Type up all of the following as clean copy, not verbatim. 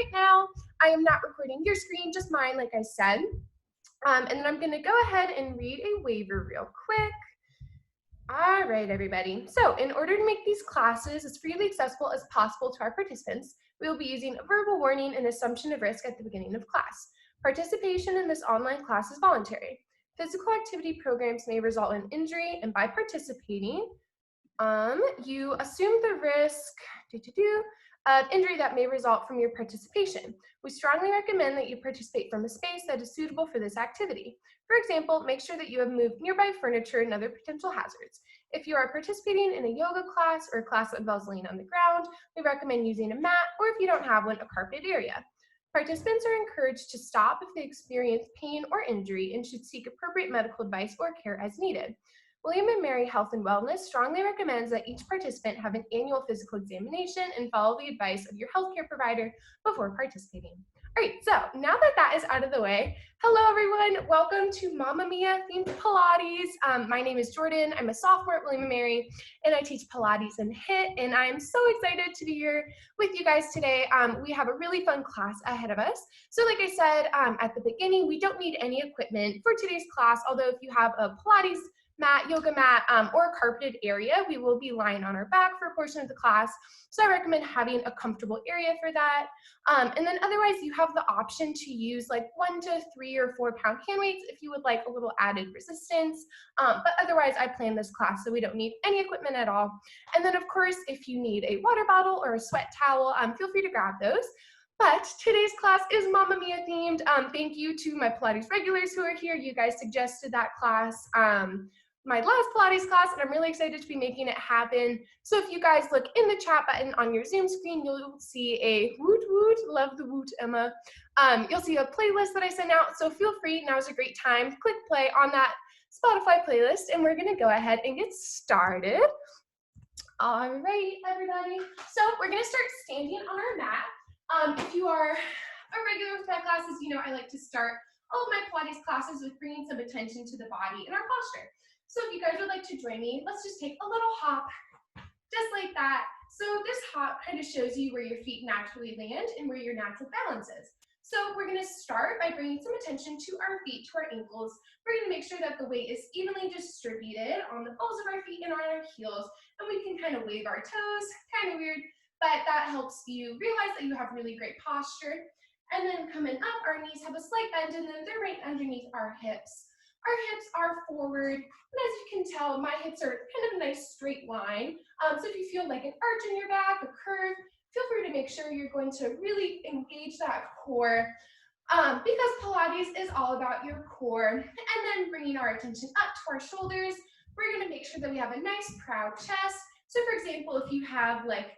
right now, I am not recording your screen, just mine, like I said. And then I'm going to go ahead and read a waiver real quick. All right, everybody. So in order to make these classes as freely accessible as possible to our participants, we will be using a verbal warning and assumption of risk at the beginning of class. Participation in this online class is voluntary. Physical activity programs may result in injury, and by participating, you assume the risk of injury that may result from your participation. We strongly recommend that you participate from a space that is suitable for this activity. For example, make sure that you have moved nearby furniture and other potential hazards. If you are participating in a yoga class or a class that involves laying on the ground, we recommend using a mat, or if you don't have one, a carpeted area. Participants are encouraged to stop if they experience pain or injury and should seek appropriate medical advice or care as needed. William & Mary Health and Wellness strongly recommends that each participant have an annual physical examination and follow the advice of your healthcare provider before participating. All right, so now that that is out of the way, hello everyone, welcome to Mamma Mia themed Pilates. My name is Jordan, I'm a sophomore at William & Mary, and I teach Pilates and HIIT, and I'm so excited to be here with you guys today. We have a really fun class ahead of us. So like I said at the beginning, we don't need any equipment for today's class, although if you have a Pilates mat, yoga mat, or a carpeted area, we will be lying on our back for a portion of the class. So I recommend having a comfortable area for that. And then otherwise you have the option to use like 1 to 3 or 4 pound hand weights if you would like a little added resistance. But otherwise I plan this class so we don't need any equipment at all. And then of course, if you need a water bottle or a sweat towel, feel free to grab those. But today's class is Mamma Mia themed. Thank you to my Pilates regulars who are here. You guys suggested that class. My last Pilates class, and I'm really excited to be making it happen. So if you guys look in the chat button on your Zoom screen, you'll see a woot woot, love the woot, Emma. You'll see a playlist that I sent out, so feel free, now is a great time, click play on that Spotify playlist, and we're gonna go ahead and get started. All right, everybody. So we're gonna start standing on our mat. If you are a regular with my classes, you know I like to start all of my Pilates classes with bringing some attention to the body and our posture. So if you guys would like to join me, let's just take a little hop, just like that. So this hop kind of shows you where your feet naturally land and where your natural balance is. So we're gonna start by bringing some attention to our feet, to our ankles. We're gonna make sure that the weight is evenly distributed on the balls of our feet and on our heels. And we can kind of wave our toes, kind of weird, but that helps you realize that you have really great posture. And then coming up, our knees have a slight bend and then they're right underneath our hips. Our hips are forward, and as you can tell, my hips are kind of a nice straight line. So if you feel like an arch in your back, a curve, feel free to make sure you're going to really engage that core because Pilates is all about your core. And then bringing our attention up to our shoulders, we're going to make sure that we have a nice proud chest. So for example, if you have like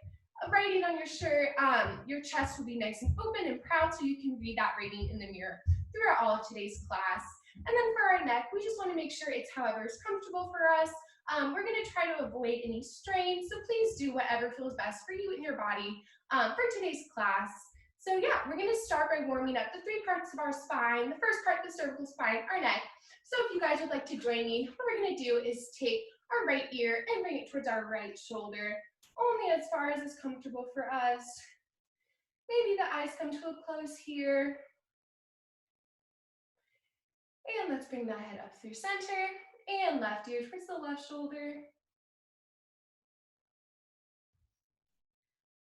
a writing on your shirt, your chest will be nice and open and proud so you can read that writing in the mirror throughout all of today's class. And then for our neck, we just want to make sure it's however is comfortable for us. We're going to try to avoid any strain, so please do whatever feels best for you and your body for today's class. So yeah, we're going to start by warming up the 3 parts of our spine. The first part, the cervical spine, our neck. So if you guys would like to join me, what we're going to do is take our right ear and bring it towards our right shoulder, only as far as is comfortable for us. Maybe the eyes come to a close here. And let's bring that head up through center and left ear towards the left shoulder.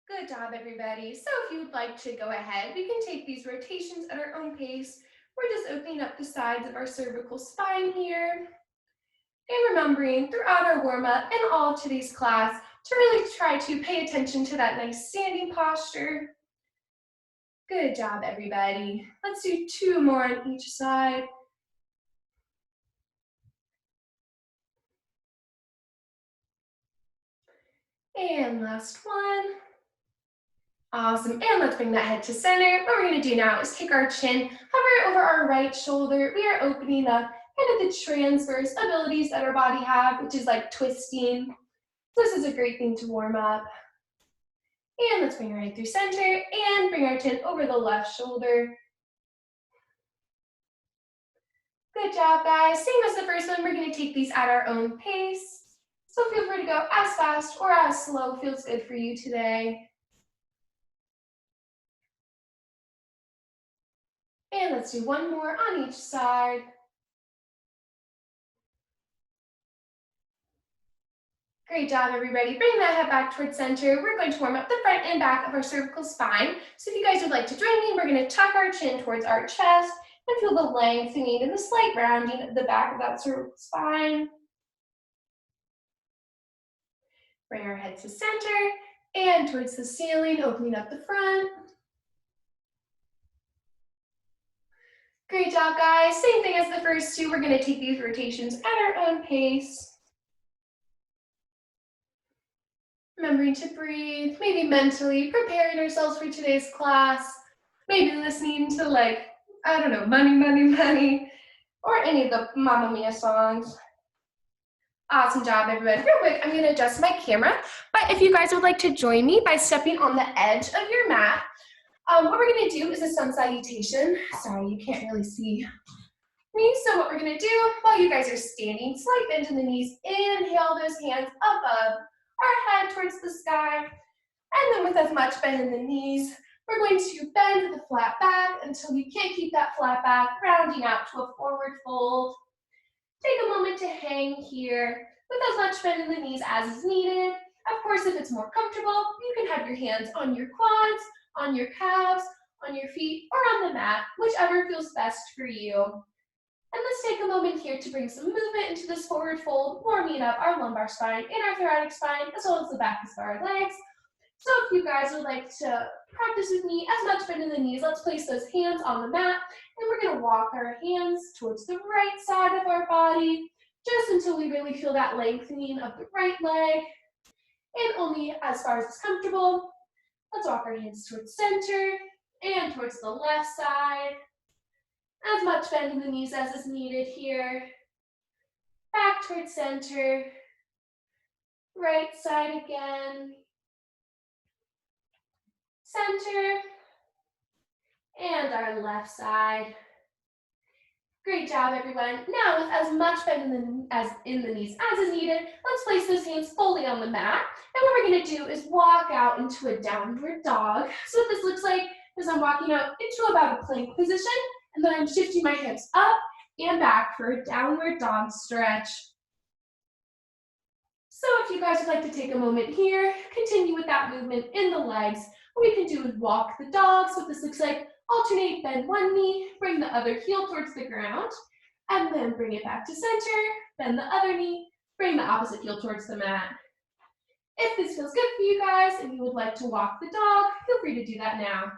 Good job, everybody. So if you would like to go ahead, we can take these rotations at our own pace. We're just opening up the sides of our cervical spine here. And remembering throughout our warm-up and all of today's class to really try to pay attention to that nice standing posture. Good job, everybody. Let's do 2 more on each side. And last one. Awesome, and let's bring that head to center. What we're gonna do now is take our chin, hover it over our right shoulder. We are opening up kind of the transverse abilities that our body have, which is like twisting. So this is a great thing to warm up. And let's bring it right through center and bring our chin over the left shoulder. Good job, guys. Same as the first one, we're gonna take these at our own pace. So feel free to go as fast or as slow feels good for you today. And let's do one more on each side. Great job, everybody. Bring that head back towards center. We're going to warm up the front and back of our cervical spine. So if you guys would like to join me, we're going to tuck our chin towards our chest and feel the lengthening and the slight rounding of the back of that cervical spine. Bring our head to center and towards the ceiling, opening up the front. Great job, guys. Same thing as the first two. We're going to take these rotations at our own pace. Remembering to breathe, maybe mentally preparing ourselves for today's class, maybe listening to, like, I don't know, Money, Money, Money, or any of the Mamma Mia songs. Awesome job, everybody. Real quick, I'm gonna adjust my camera, but if you guys would like to join me by stepping on the edge of your mat, what we're gonna do is a sun salutation. Sorry, you can't really see me. So what we're gonna do while you guys are standing, slight bend in the knees, inhale those hands above our head towards the sky, and then with as much bend in the knees, we're going to bend the flat back until we can't keep that flat back, rounding out to a forward fold. Take a moment to hang here with as much bend in the knees as is needed. Of course, if it's more comfortable, you can have your hands on your quads, on your calves, on your feet, or on the mat, whichever feels best for you. And let's take a moment here to bring some movement into this forward fold, warming up our lumbar spine and our thoracic spine, as well as the backs of our legs. So if you guys would like to practice with me, as much bend in the knees, let's place those hands on the mat, and we're gonna walk our hands towards the right side of our body, just until we really feel that lengthening of the right leg, and only as far as it's comfortable. Let's walk our hands towards center and towards the left side. As much bend in the knees as is needed here. Back towards center. Right side again. Center. And our left side. Great job, everyone. Now, with as much bend in the knees as is needed, let's place those hands fully on the mat. And what we're going to do is walk out into a downward dog. So what this looks like is I'm walking out into about a plank position, and then I'm shifting my hips up and back for a downward dog stretch. So if you guys would like to take a moment here, continue with that movement in the legs. What we can do is walk the dog. So what this looks like, alternate, bend one knee, bring the other heel towards the ground, and then bring it back to center, bend the other knee, bring the opposite heel towards the mat. If this feels good for you guys and you would like to walk the dog, feel free to do that now.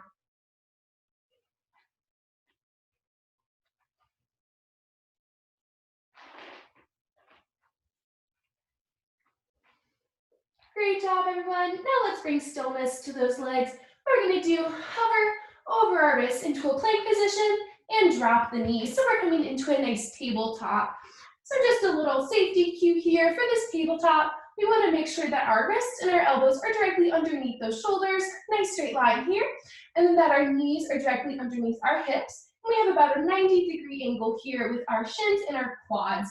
Great job, everyone. Now let's bring stillness to those legs. We're going to do hover over our wrists into a plank position and drop the knees. So we're coming into a nice tabletop. So just a little safety cue here for this tabletop. We want to make sure that our wrists and our elbows are directly underneath those shoulders, nice straight line here, and then that our knees are directly underneath our hips. And we have about a 90-degree angle here with our shins and our quads.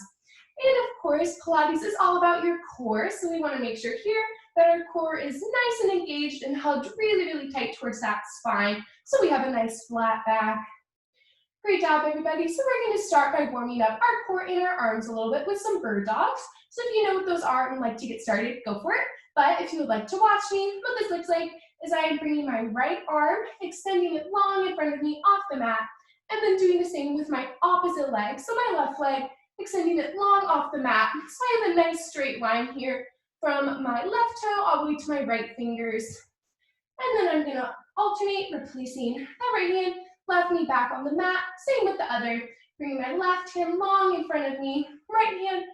And of course, Pilates is all about your core, so we want to make sure here that our core is nice and engaged and hugged really, really tight towards that spine, so we have a nice flat back. Great job, everybody. So we're going to start by warming up our core and our arms a little bit with some bird dogs. So if you know what those are and like to get started, go for it. But if you would like to watch me, what this looks like is I am bringing my right arm, extending it long in front of me off the mat, and then doing the same with my opposite leg. So my left leg, extending it long off the mat. So I have a nice straight line here from my left toe all the way to my right fingers. And then I'm gonna alternate, replacing that right hand, left knee back on the mat, same with the other. Bringing my left hand long in front of me, right hand,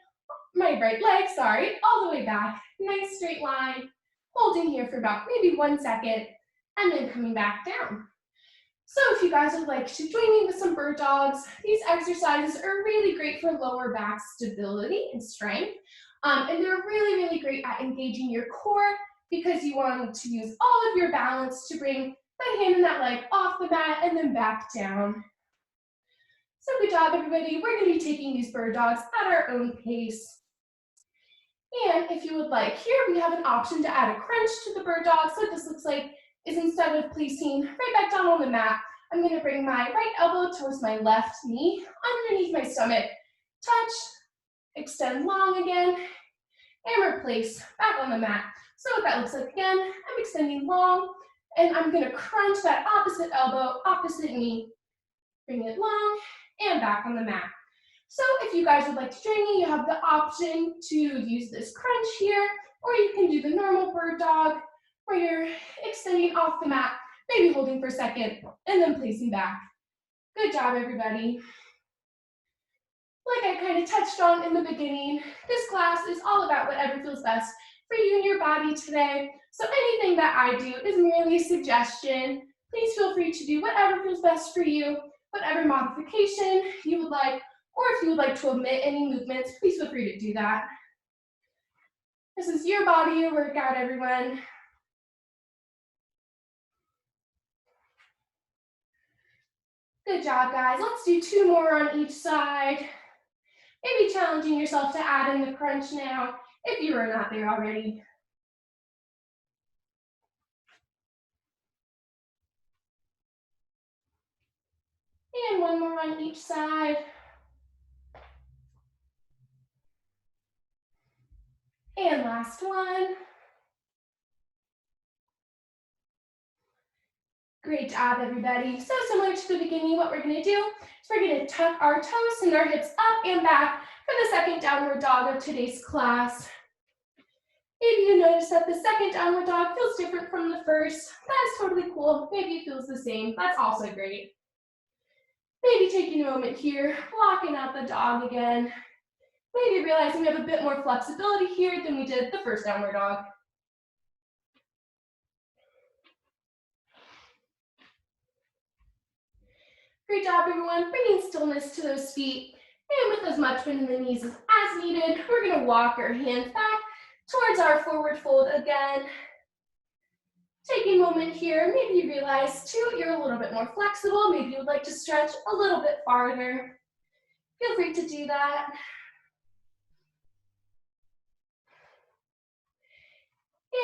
my right leg, sorry, all the way back. Nice straight line, holding here for about maybe 1 second, and then coming back down. So if you guys would like to join me with some bird dogs, these exercises are really great for lower back stability and strength. And they're really, really great at engaging your core because you want to use all of your balance to bring that hand and that leg off the mat and then back down. So good job, everybody. We're going to be taking these bird dogs at our own pace. And if you would like, here we have an option to add a crunch to the bird dog. So what this looks like is instead of placing right back down on the mat, I'm gonna bring my right elbow towards my left knee, underneath my stomach, touch, extend long again, and replace back on the mat. So what that looks like again, I'm extending long, and I'm gonna crunch that opposite elbow, opposite knee, bring it long, and back on the mat. So if you guys would like to join me, you have the option to use this crunch here, or you can do the normal bird dog, where you're extending off the mat, maybe holding for a second, and then placing back. Good job, everybody. Like I kind of touched on in the beginning, this class is all about whatever feels best for you and your body today. So anything that I do is merely a suggestion. Please feel free to do whatever feels best for you, whatever modification you would like, or if you would like to omit any movements, please feel free to do that. This is your body, your workout, everyone. Good job, guys. Let's do 2 more on each side. Maybe challenging yourself to add in the crunch now, if you are not there already. And 1 more on each side. And last one. Great job, everybody. So similar to the beginning, what we're gonna do is we're gonna tuck our toes and our hips up and back for the second downward dog of today's class. Maybe you notice that the second downward dog feels different from the first. That's totally cool. Maybe it feels the same. That's also great. Maybe taking a moment here, blocking out the dog again. Maybe realizing we have a bit more flexibility here than we did the first downward dog. Great job, everyone. Bringing stillness to those feet. And with as much bend in the knees as needed, we're gonna walk our hands back towards our forward fold again. Taking a moment here, maybe you realize too, you're a little bit more flexible. Maybe you would like to stretch a little bit farther. Feel free to do that.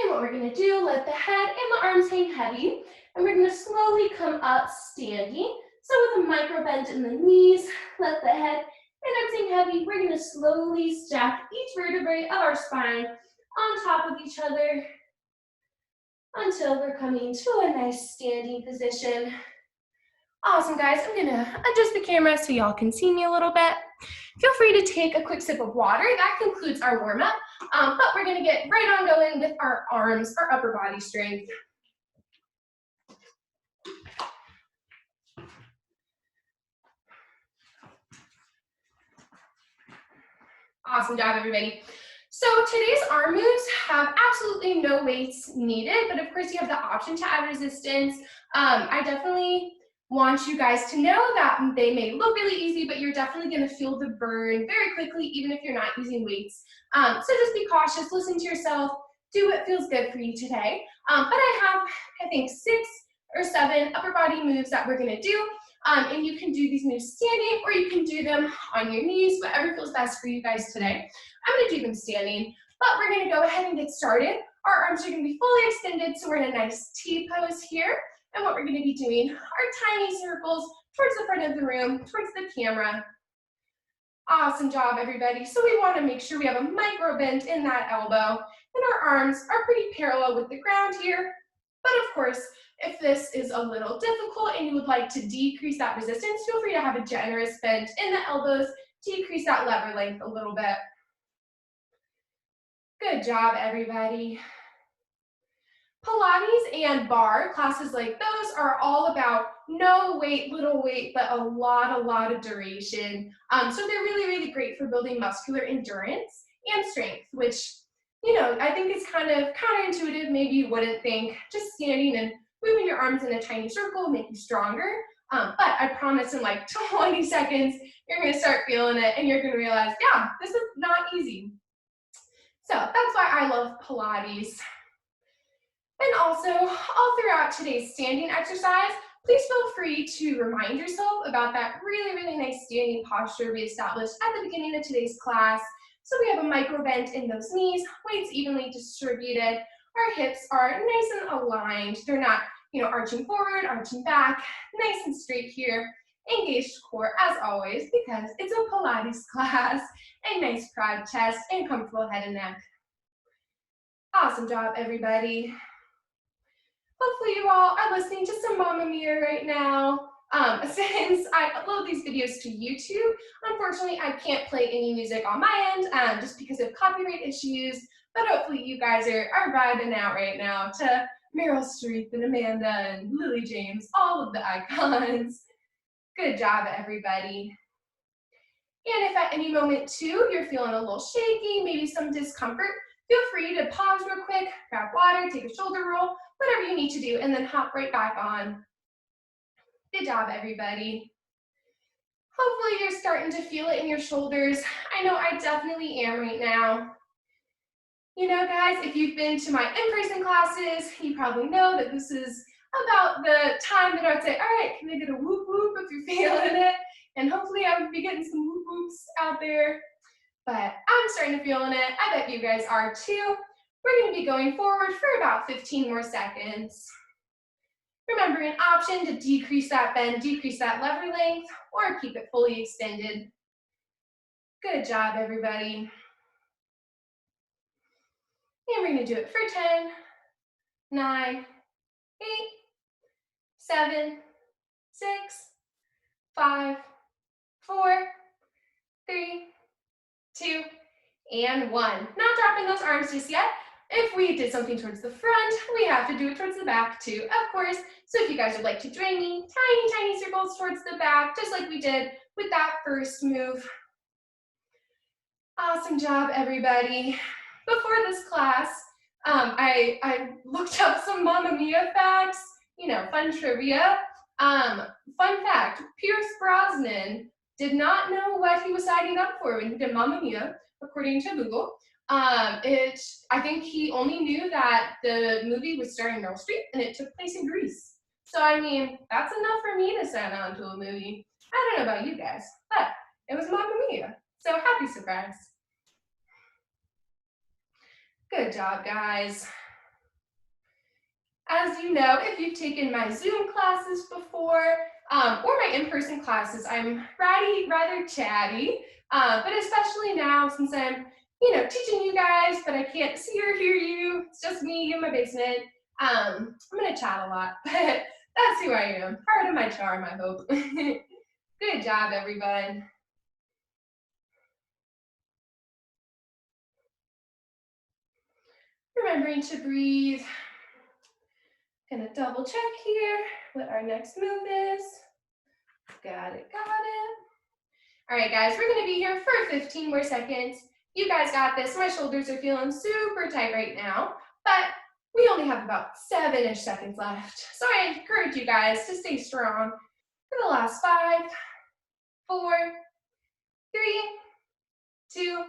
And what we're gonna do, let the head and the arms hang heavy, and we're gonna slowly come up standing. So with a micro bend in the knees, let the head and arms hang heavy. We're gonna slowly stack each vertebrae of our spine on top of each other until we're coming to a nice standing position. Awesome, guys. I'm gonna adjust the camera so y'all can see me a little bit. Feel free to take a quick sip of water. That concludes our warm-up, but we're gonna get right on going with our arms, our upper body strength. Awesome job, everybody. So today's arm moves have absolutely no weights needed, but of course you have the option to add resistance. I definitely want you guys to know that they may look really easy, but you're definitely gonna feel the burn very quickly, even if you're not using weights. So just be cautious, listen to yourself, do what feels good for you today. But I have, I think, 6 or 7 upper body moves that we're gonna do. And you can do these moves standing, or you can do them on your knees, whatever feels best for you guys today. I'm gonna do them standing, but we're gonna go ahead and get started. Our arms are gonna be fully extended, so we're in a nice T pose here. And what we're gonna be doing are tiny circles towards the front of the room, towards the camera. Awesome job, everybody. So we wanna make sure we have a micro bend in that elbow, and our arms are pretty parallel with the ground here. But of course, if this is a little difficult and you would like to decrease that resistance, feel free to have a generous bend in the elbows, decrease that lever length a little bit. Good job, everybody. Pilates and bar classes like those are all about no weight, little weight, but a lot of duration. So they're really great for building muscular endurance and strength, which, you know, I think is kind of counterintuitive. Maybe you wouldn't think just standing and moving your arms in a tiny circle make you stronger. But I promise in like 20 seconds, you're gonna start feeling it and you're gonna realize, yeah, this is not easy. So that's why I love Pilates. And also, all throughout today's standing exercise, please feel free to remind yourself about that really nice standing posture we established at the beginning of today's class. So we have a micro bend in those knees, weights evenly distributed. Our hips are nice and aligned. They're not, arching forward, arching back, nice and straight here. Engaged core as always because it's a Pilates class, and nice proud chest and comfortable head and neck. Awesome job, everybody. Hopefully you all are listening to some Mamma Mia right now. Since I upload these videos to YouTube, unfortunately I can't play any music on my end just because of copyright issues, but hopefully you guys are vibing out right now to Meryl Streep and Amanda and Lily James, all of the icons. Good job, everybody. And if at any moment too you're feeling a little shaky, maybe some discomfort, feel free to pause real quick, grab water, take a shoulder roll, whatever you need to do, and then hop right back on. Good job, everybody. Hopefully you're starting to feel it in your shoulders. I know I definitely am right now. Guys, if you've been to my in-person classes, you probably know that this is about the time that I would say, all right, can I get a whoop whoop if you're feeling it? And hopefully I would be getting some whoop whoops out there. But I'm starting to feel it. I bet you guys are too. We're going to be going forward for about 15 more seconds. Remember, an option to decrease that bend, decrease that lever length, or keep it fully extended. Good job, everybody. And we're going to do it for 10, 9, 8, 7, 6, 5, 4, 3, 2, and 1. Not dropping those arms just yet. If we did something towards the front, we have to do it towards the back too, of course. So if you guys would like to join me, tiny, tiny circles towards the back, just like we did with that first move. Awesome job, everybody. Before this class, I looked up some Mamma Mia facts, fun trivia. Fun fact, Pierce Brosnan did not know what he was signing up for when he did Mamma Mia, according to Google. I think he only knew that the movie was starring Meryl Streep and it took place in Greece. So, I mean, that's enough for me to sign on to a movie. I don't know about you guys, but it was Mamma Mia. So, happy surprise. Good job, guys. As you know, if you've taken my Zoom classes before or my in-person classes, I'm rather chatty, but especially now since I'm, teaching you guys, but I can't see or hear you. It's just me in my basement. I'm gonna chat a lot, but that's who I am. Part of my charm, I hope. Good job, everyone. Remembering to breathe. Gonna double check here what our next move is. Got it. All right, guys, we're gonna be here for 15 more seconds. You guys got this. My shoulders are feeling super tight right now, but we only have about 7-ish seconds left. So I encourage you guys to stay strong for the last 5, 4, 3, 2,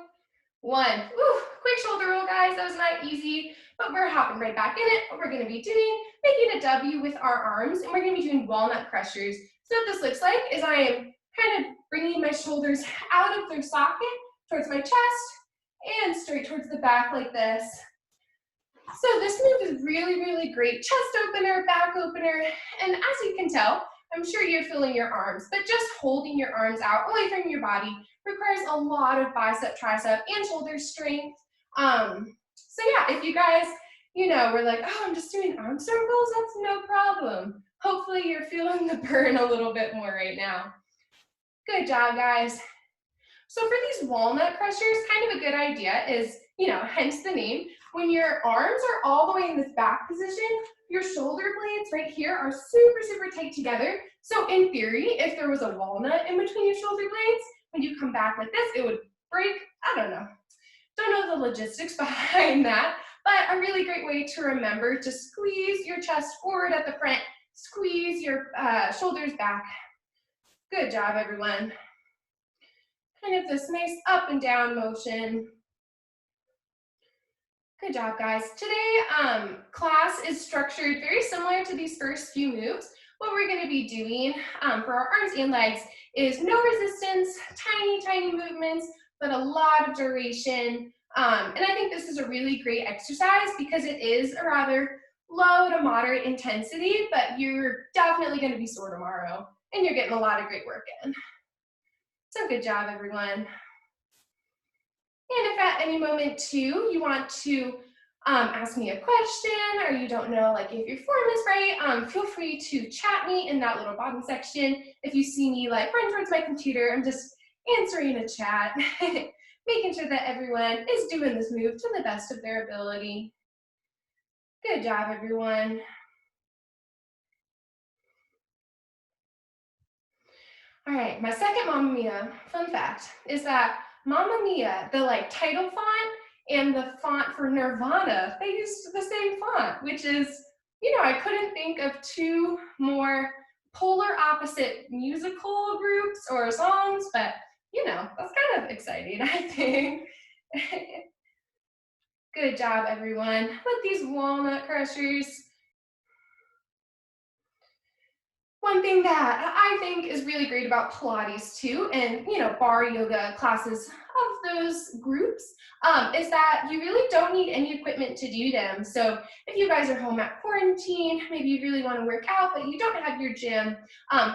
1. Ooh, quick shoulder roll, guys. That was not easy, but we're hopping right back in it. What we're gonna be doing, making a W with our arms, and we're gonna be doing walnut crushers. So what this looks like is I am kind of bringing my shoulders out of their socket towards my chest and straight towards the back like this. So this move is really, really great. Chest opener, back opener, and as you can tell, I'm sure you're feeling your arms, but just holding your arms out away from your body requires a lot of bicep, tricep, and shoulder strength. So yeah, if you guys, we're like, oh, I'm just doing arm circles, that's no problem. Hopefully you're feeling the burn a little bit more right now. Good job, guys. So for these walnut crushers, kind of a good idea is, hence the name, when your arms are all the way in this back position, your shoulder blades right here are super, super tight together. So in theory, if there was a walnut in between your shoulder blades, when you come back like this, it would break. I don't know the logistics behind that, but a really great way to remember to squeeze your chest forward at the front, squeeze your shoulders back. Good job, everyone. Kind of this nice up and down motion. Good job, guys. Today, class is structured very similar to these first few moves. What we're going to be doing for our arms and legs is no resistance, tiny, tiny movements, but a lot of duration. And I think this is a really great exercise because it is a rather low to moderate intensity, but you're definitely going to be sore tomorrow, and you're getting a lot of great work in. So good job, everyone. And if at any moment too you want to ask me a question, or you don't know like if your form is right, feel free to chat me in that little bottom section. If you see me like run towards my computer, I'm just answering a chat, making sure that everyone is doing this move to the best of their ability. Good job, everyone. All right, my second Mamma Mia fun fact is that Mamma Mia, the like title font and the font for Nirvana, they used the same font, which is, you know, I couldn't think of two more polar opposite musical groups or songs, but you know, that's kind of exciting, I think. Good job, everyone. With these walnut crushers. One thing that I think is really great about Pilates too, and you know, bar yoga classes of those groups, is that you really don't need any equipment to do them. So if you guys are home at quarantine, maybe you really want to work out, but you don't have your gym,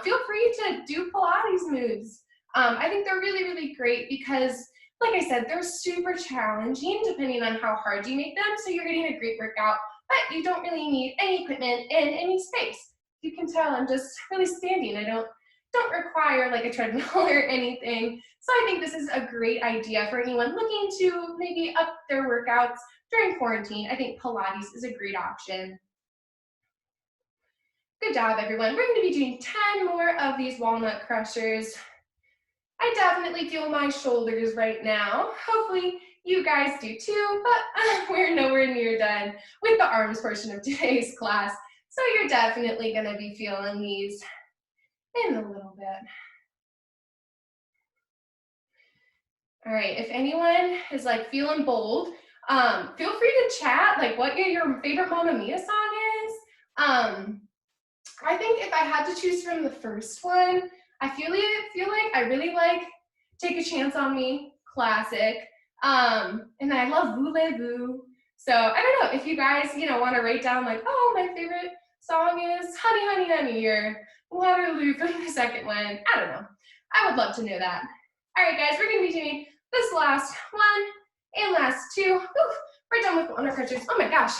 feel free to do Pilates moves. I think they're really, really great because, like I said, they're super challenging depending on how hard you make them. So you're getting a great workout, but you don't really need any equipment in any space. You can tell I'm just really standing. I don't require like a treadmill or anything. So I think this is a great idea for anyone looking to maybe up their workouts during quarantine. I think Pilates is a great option. Good job, everyone. We're going to be doing 10 more of these walnut crushers. I definitely feel my shoulders right now. Hopefully you guys do too, but we're nowhere near done with the arms portion of today's class. So you're definitely going to be feeling these in a little bit. All right, if anyone is like feeling bold, feel free to chat like what your favorite Mamma Mia song is. I think if I had to choose from the first one, I feel like I really like Take a Chance on Me, classic. And I love Voulez-Vous. So I don't know if you guys, you know, want to write down like, oh, my favorite song is Honey, Honey, Honey, or Waterloo for the second one. I don't know. I would love to know that. All right, guys, we're going to be doing this last one and last two. Ooh, we're done with walnut crushers. Oh my gosh.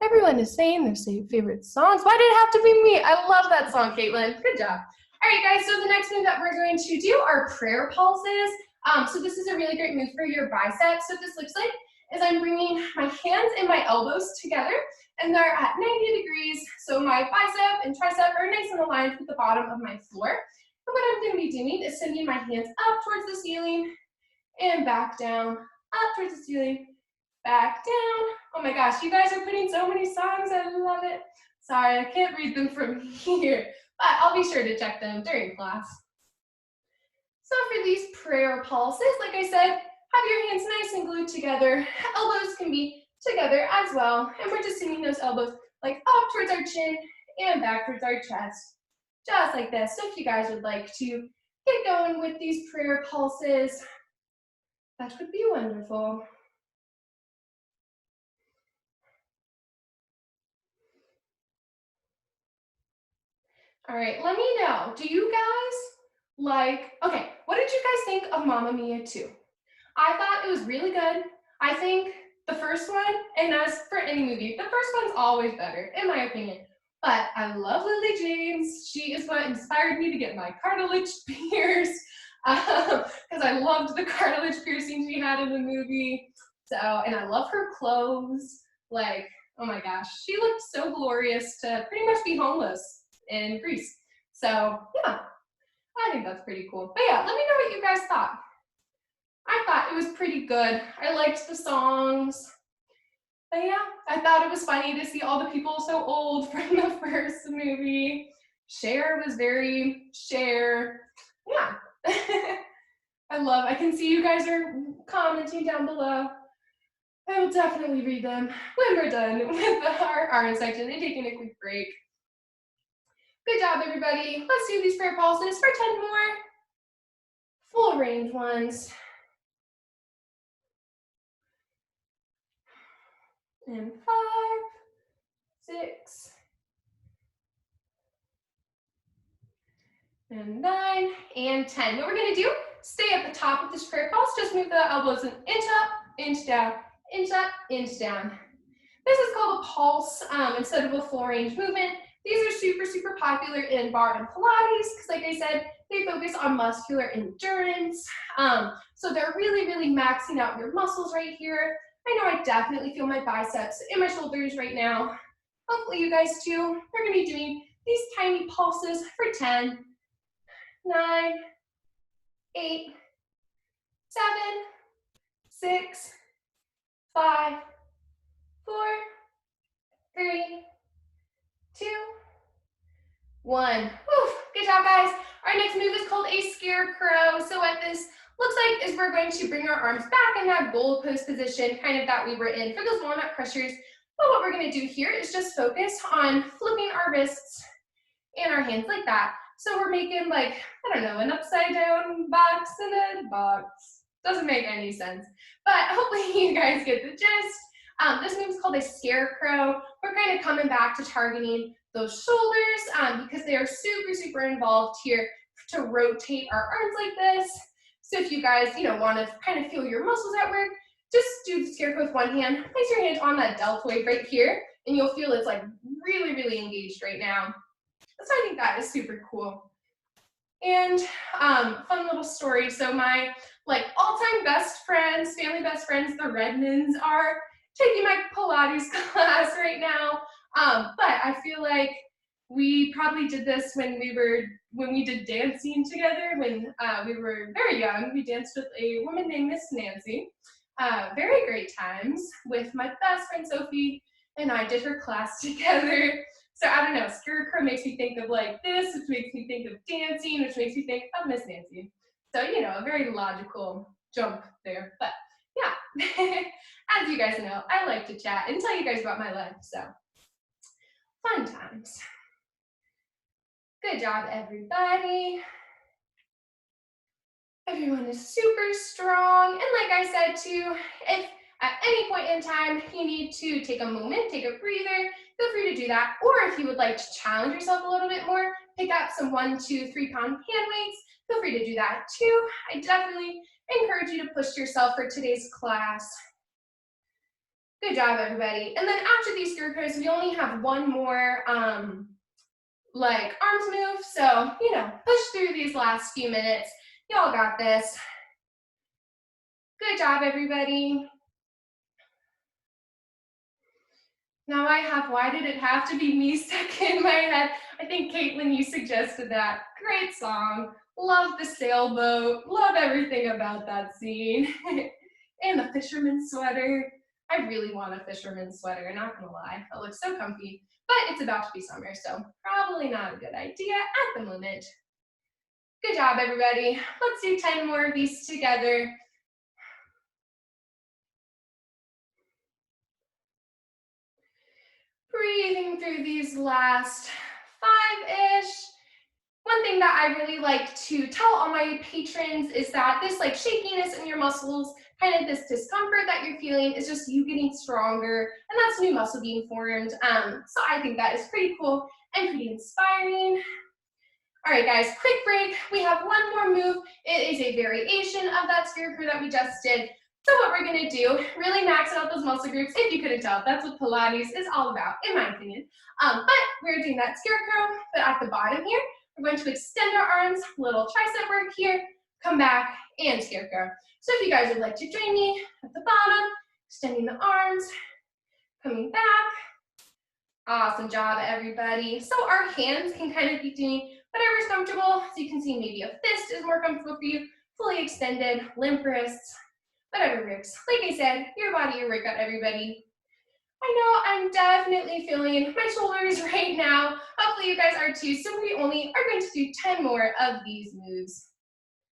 Everyone is saying their favorite songs. Why did it have to be me? I love that song, Caitlin. Good job. All right, guys, so the next move that we're going to do are prayer pulses. So this is a really great move for your biceps. So what this looks like is I'm bringing my hands and my elbows together, and they're at 90 degrees. So my bicep and tricep are nice and aligned with the bottom of my floor. And what I'm going to be doing is sending my hands up towards the ceiling and back down, up towards the ceiling, back down. Oh my gosh, you guys are putting so many songs. I love it. Sorry, I can't read them from here, but I'll be sure to check them during class. So for these prayer pulses, like I said, have your hands nice and glued together. Elbows can be together as well. And we're just sending those elbows like up towards our chin and back towards our chest, just like this. So if you guys would like to get going with these prayer pulses, that would be wonderful. All right, let me know. Do you guys okay, what did you guys think of Mamma Mia 2? I thought it was really good. I think the first one, and as for any movie, the first one's always better, in my opinion. But I love Lily James. She is what inspired me to get my cartilage pierced, because I loved the cartilage piercing she had in the movie. So, and I love her clothes. Like, oh my gosh, she looked so glorious to pretty much be homeless in Greece. So, yeah, I think that's pretty cool. But yeah, let me know what you guys thought. I thought it was pretty good. I liked the songs. But yeah, I thought it was funny to see all the people so old from the first movie. Cher was very Cher. Yeah. I can see you guys are commenting down below. I will definitely read them when we're done with our RN section and taking a quick break. Good job, everybody. Let's do these prayer pulses for 10 more. Full range ones. And 5, 6, and 9, and 10. What we're going to do, stay at the top of this prayer pulse, just move the elbows an inch up, inch down, inch up, inch down. This is called a pulse instead of a full range movement. These are super, super popular in barre and Pilates because, like I said, they focus on muscular endurance. So they're really, really maxing out your muscles right here. I know I definitely feel my biceps and my shoulders right now. Hopefully you guys too. We're going to be doing these tiny pulses for 10, 9, 8, 7, 6, 5, 4, 3, 2, 1. Whew, good job, guys. Our next move is called a scarecrow. So what this looks like is we're going to bring our arms back in that goal post position, kind of that we were in for those walnut crushers. But what we're going to do here is just focus on flipping our wrists and our hands like that. So we're making, like, I don't know, an upside down box in a box. Doesn't make any sense. But hopefully you guys get the gist. This move is called a scarecrow. We're kind of coming back to targeting those shoulders because they are super, super involved here to rotate our arms like this. So if you guys, want to kind of feel your muscles at work, just do the scarecrow with one hand. Place your hand on that deltoid right here, and you'll feel it's like really, really engaged right now. So I think that is super cool. And fun little story. So my all-time best friends, family best friends, the Redmonds, are taking my Pilates class right now. But I feel like we probably did this when we did dancing together when we were very young. We danced with a woman named Miss Nancy. Very great times with my best friend Sophie, and I did her class together. So I don't know, scarecrow makes me think of like this, which makes me think of dancing, which makes me think of Miss Nancy. So, a very logical jump there. But yeah, as you guys know, I like to chat and tell you guys about my life. So fun times. Good job, everybody. Everyone is super strong. And like I said too, if at any point in time you need to take a moment, take a breather, feel free to do that. Or if you would like to challenge yourself a little bit more, pick up some 1, 2, 3 pound hand weights, feel free to do that too. I definitely encourage you to push yourself for today's class. Good job, everybody. And then after these scarecrows, we only have one more arms move. So, push through these last few minutes. Y'all got this. Good job, everybody. Now I have, why did it have to be me stuck in my head? I think, Caitlin, you suggested that. Great song. Love the sailboat. Love everything about that scene. And the fisherman's sweater. I really want a fisherman's sweater, not gonna lie. It looks so comfy. But it's about to be summer, so probably not a good idea at the moment. Good job, everybody. Let's do 10 more of these together. Breathing through these last 5-ish. One thing that I really like to tell all my patrons is that this shakiness in your muscles, kind of this discomfort that you're feeling, is just you getting stronger, and that's new muscle being formed. So I think that is pretty cool and pretty inspiring. All right, guys, quick break. We have one more move. It is a variation of that scarecrow that we just did. So what we're gonna do, really max out those muscle groups. If you couldn't tell, that's what Pilates is all about, in my opinion. But we're doing that scarecrow, but at the bottom here, we're going to extend our arms, little tricep work here, come back, and scarecrow. So if you guys would like to join me at the bottom, extending the arms, coming back. Awesome job, everybody. So our hands can kind of be doing whatever's comfortable. So you can see maybe a fist is more comfortable for you, fully extended, limp wrists, whatever works. Like I said, your body, your workout, everybody. I know I'm definitely feeling my shoulders right now. Hopefully you guys are too. So we only are going to do 10 more of these moves.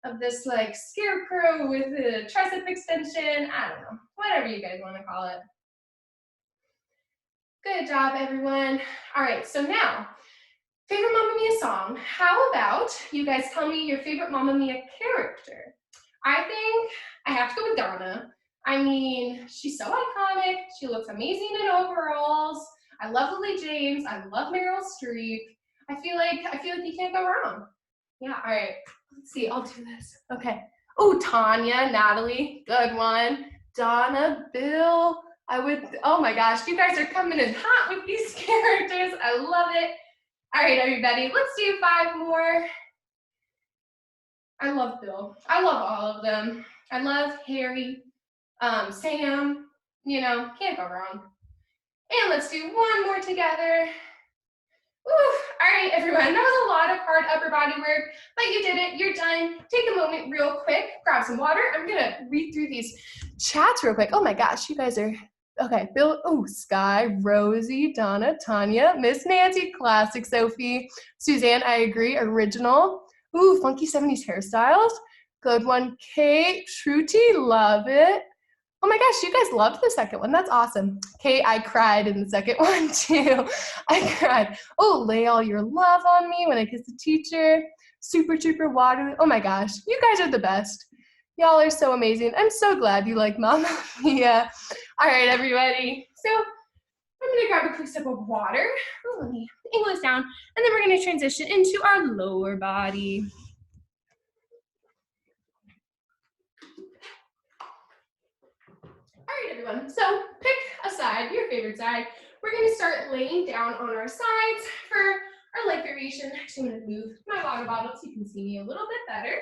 Of this scarecrow with a tricep extension, I don't know, whatever you guys want to call it. Good job, everyone. All right, so now, favorite Mamma Mia song. How about you guys tell me your favorite Mamma Mia character? I think I have to go with Donna. I mean, she's so iconic. She looks amazing in overalls. I love Lily James. I love Meryl Streep. I feel like you can't go wrong. Yeah, all right. Let's see, I'll do this. Okay. Oh, Tanya, Natalie, good one. Donna, Bill, oh my gosh, you guys are coming in hot with these characters. I love it. All right, everybody, let's do 5 more. I love Bill. I love all of them. I love Harry, Sam, you know, can't go wrong. And let's do 1 more together. Woo. All right, everyone, that was a lot of hard upper body work, but you did it, you're done. Take a moment real quick, grab some water. I'm gonna read through these chats real quick. Oh my gosh, you guys are, okay, Bill, oh, Sky, Rosie, Donna, Tanya, Miss Nancy, classic Sophie, Suzanne, I agree, original. Ooh, funky 70s hairstyles, good one. Kate, Shruti, love it. Oh my gosh, you guys loved the second one. That's awesome. Kate, I cried in the second one too. I cried. Oh, lay all your love on me when I kiss the teacher. Super, super water. Oh my gosh, you guys are the best. Y'all are so amazing. I'm so glad you like Mama Mia. All right, everybody. So I'm gonna grab a quick sip of water. Oh, let me angle this down. And then we're gonna transition into our lower body. All right, everyone, so pick a side, your favorite side. We're gonna start laying down on our sides for our leg variation. Actually, I'm gonna move my water bottle so you can see me a little bit better.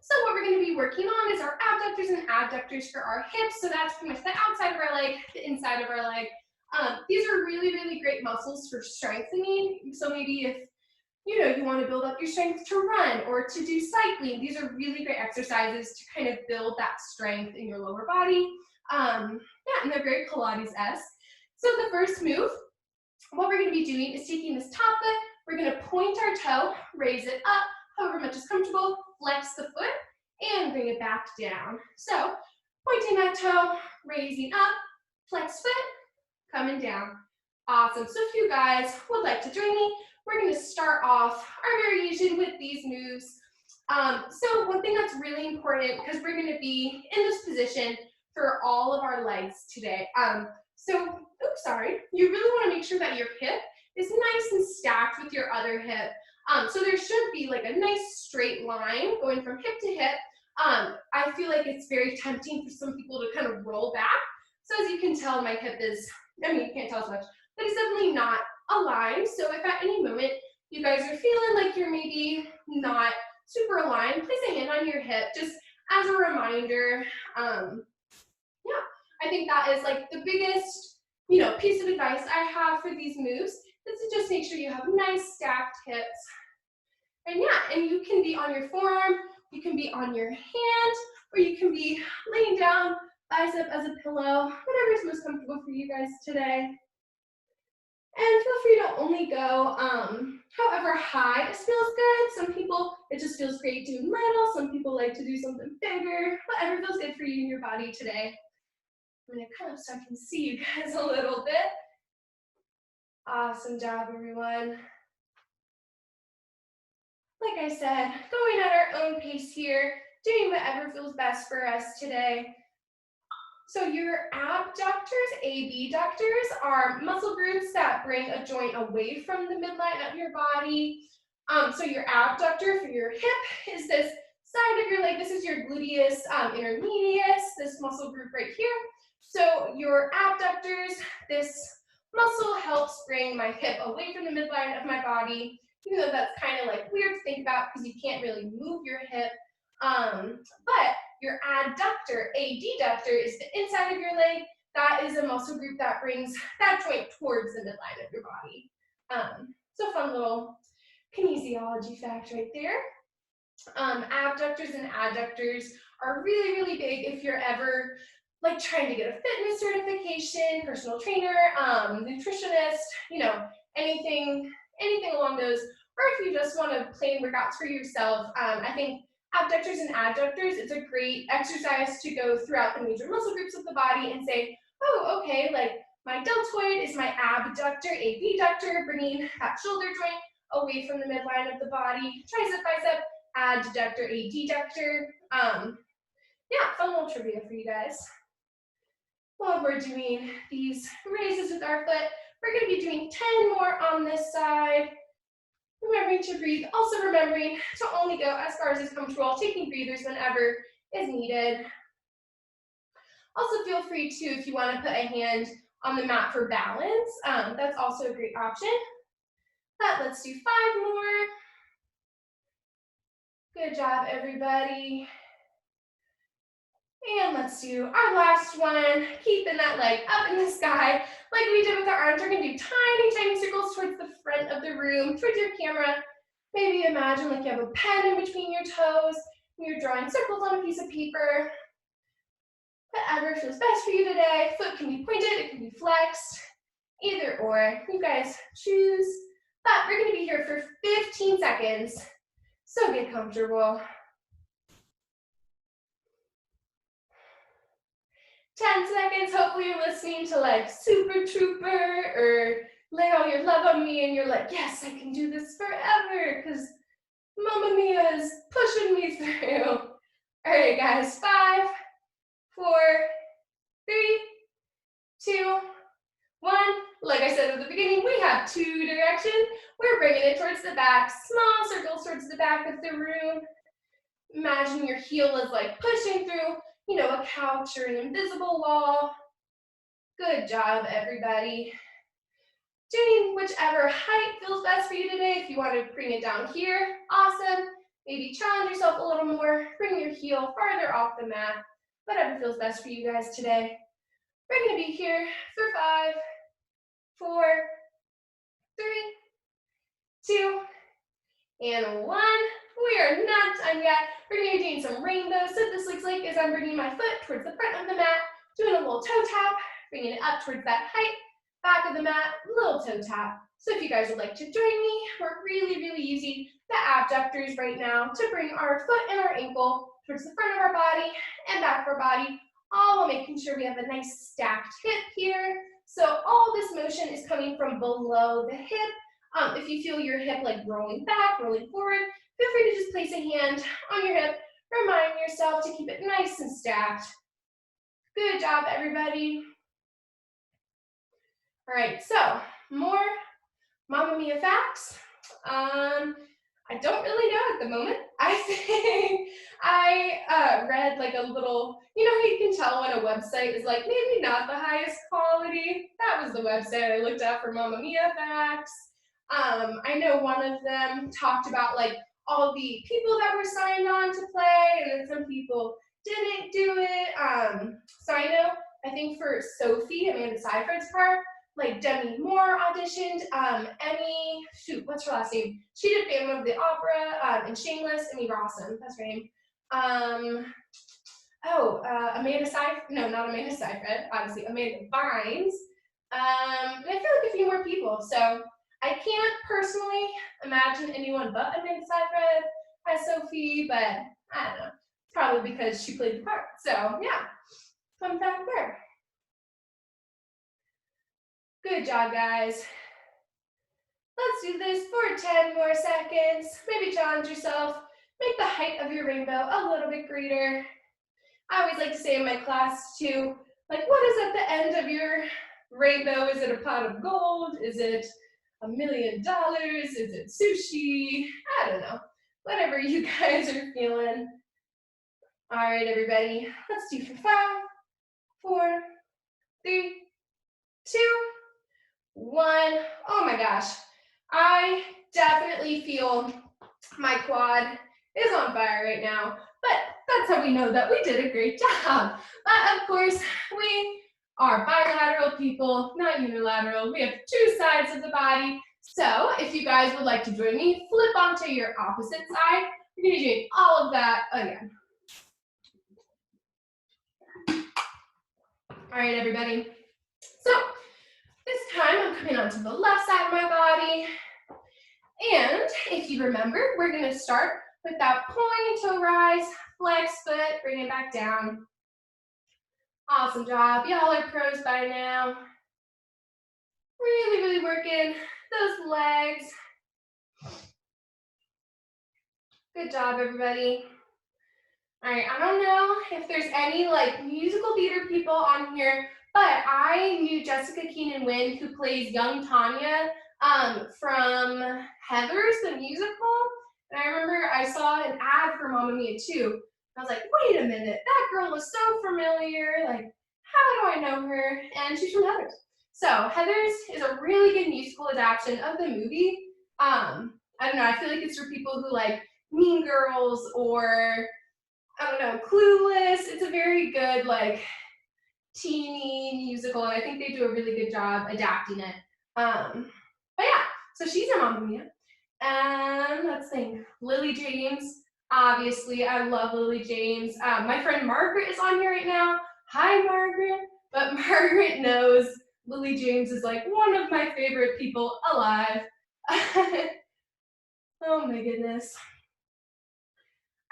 So what we're gonna be working on is our abductors and adductors for our hips. So that's pretty much the outside of our leg, the inside of our leg. These are really, really great muscles for strengthening. So maybe if you want to build up your strength to run or to do cycling, these are really great exercises to kind of build that strength in your lower body. Yeah, and they're very Pilates-esque. So the first move, what we're going to be doing is taking this top foot, we're going to point our toe, raise it up, however much is comfortable, flex the foot, and bring it back down. So pointing that toe, raising up, flex foot, coming down. Awesome. So if you guys would like to join me, we're going to start off our variation with these moves. So one thing that's really important, because we're going to be in this position for all of our legs today. You really want to make sure that your hip is nice and stacked with your other hip. So there should be like a nice straight line going from hip to hip. I feel like it's very tempting for some people to kind of roll back. So as you can tell, my hip is, you can't tell as much, but it's definitely not aligned. So if at any moment you guys are feeling like you're maybe not super aligned, place a hand on your hip just as a reminder. Yeah, I think that is like the biggest, piece of advice I have for these moves is to just make sure you have nice stacked hips. And yeah, and you can be on your forearm, you can be on your hand, or you can be laying down, bicep as a pillow, whatever is most comfortable for you guys today. And feel free to only go however high this feels good. Some people, it just feels great doing little. Some people like to do something bigger. Whatever feels good for you and your body today. I'm gonna kind of so I can see you guys a little bit. Awesome job, everyone. Like I said, going at our own pace here, doing whatever feels best for us today. So your abductors, abductors, are muscle groups that bring a joint away from the midline of your body. So your abductor for your hip is this side of your leg. This is your gluteus intermedius, this muscle group right here. So your abductors, this muscle helps bring my hip away from the midline of my body, even though that's kind of like weird to think about because you can't really move your hip. But your adductor, adductor, is the inside of your leg. That is a muscle group that brings that joint towards the midline of your body. So fun little kinesiology fact right there. Abductors and adductors are really, really big if you're ever like trying to get a fitness certification, personal trainer, nutritionist, anything along those, or if you just want to plain workouts for yourself. I think abductors and adductors, it's a great exercise to go throughout the major muscle groups of the body and say, oh, okay, like my deltoid is my abductor, abductor, bringing that shoulder joint away from the midline of the body, tricep, bicep, adductor, adductor. Yeah, fun little trivia for you guys. While we're doing these raises with our foot, We're going to be doing 10 more on this side. Remembering to breathe, also remembering to only go as far as is comfortable, taking breathers whenever is needed. Also feel free to, if you want to put a hand on the mat for balance, that's also a great option. But let's do 5 more. Good job, everybody. And let's do our last one, keeping that leg up in the sky. Like we did with our arms, we're gonna do tiny, tiny circles towards the front of the room, towards your camera. Maybe imagine like you have a pen in between your toes, and you're drawing circles on a piece of paper. Whatever feels best for you today. Foot can be pointed, it can be flexed, either or, you guys choose. But we're gonna be here for 15 seconds, so get comfortable. 10 seconds, hopefully you're listening to like Super Trooper or Lay All Your Love on Me and you're like, yes, I can do this forever because Mamma Mia is pushing me through. All right, guys, 5, 4, 3, 2, 1. Like I said at the beginning, we have 2 directions. We're bringing it towards the back, small circles towards the back of the room. Imagine your heel is like pushing through, you know, a couch or an invisible wall. Good job, everybody. Doing whichever height feels best for you today. If you want to bring it down here, awesome. Maybe challenge yourself a little more. Bring your heel farther off the mat. Whatever feels best for you guys today. We're going to be here for 5, 4, 3, 2, and 1. We are not done yet. We're going to be doing some rainbows. So this looks like as I'm bringing my foot towards the front of the mat, doing a little toe tap, bringing it up towards that height, back of the mat, little toe tap. So if you guys would like to join me, we're really using the abductors right now to bring our foot and our ankle towards the front of our body and back of our body, all while making sure we have a nice stacked hip here. So all this motion is coming from below the hip. If you feel your hip like rolling back, rolling forward, feel free to just place a hand on your hip, remind yourself to keep it nice and stacked. Good job, everybody. All right, so more Mamma Mia facts. I don't really know at the moment. I think I read like a little, you know how you can tell when a website is like maybe not the highest quality? That was the website I looked at for Mamma Mia facts. I know one of them talked about like all the people that were signed on to play, and then some people didn't do it. So I think for Sophie, Amanda Seyfried's part, like Demi Moore auditioned, Emmy, shoot, what's her last name? She did Phantom of the Opera, and Shameless, Emmy Rossum, that's her name. Amanda Seyfried, no, not Amanda Seyfried, obviously, Amanda Bynes. And I feel like a few more people, so I can't personally imagine anyone but Amanda Seyfried as Sophie, but I don't know, probably because she played the part, so yeah, fun fact there. Good job, guys. Let's do this for 10 more seconds. Maybe challenge yourself. Make the height of your rainbow a little bit greater. I always like to say in my class too, like what is at the end of your rainbow? Is it a pot of gold? Is it $1 million? Is it sushi? I don't know. Whatever you guys are feeling. All right, everybody. Let's do for 5, 4, 3, 2, 1. Oh my gosh. I definitely feel my quad is on fire right now, but that's how we know that we did a great job. But of course, we are bilateral people, not unilateral. We have 2 sides of the body. So if you guys would like to join me, flip onto your opposite side. We're going to be doing all of that again. All right, everybody. So this time I'm coming onto the left side of my body. And if you remember, we're going to start with that pointed toe rise, flex foot, bring it back down. Awesome job. Y'all are pros by now. Really working those legs. Good job, everybody. All right, I don't know if there's any like musical theater people on here, but I knew Jessica Keenan Wynn, who plays young Tanya from Heathers, the musical. And I remember I saw an ad for Mamma Mia 2. I was like, wait a minute, that girl is so familiar. Like, how do I know her? And she's from Heathers. So Heathers is a really good musical adaptation of the movie. I don't know, I feel like it's for people who like Mean Girls or, I don't know, Clueless. It's a very good like teeny musical, and I think they do a really good job adapting it. But yeah, so she's in Mamma Mia. And let's think, Lily James, obviously, I love Lily James. My friend Margaret is on here right now. Hi, Margaret. But Margaret knows Lily James is like one of my favorite people alive. Oh my goodness.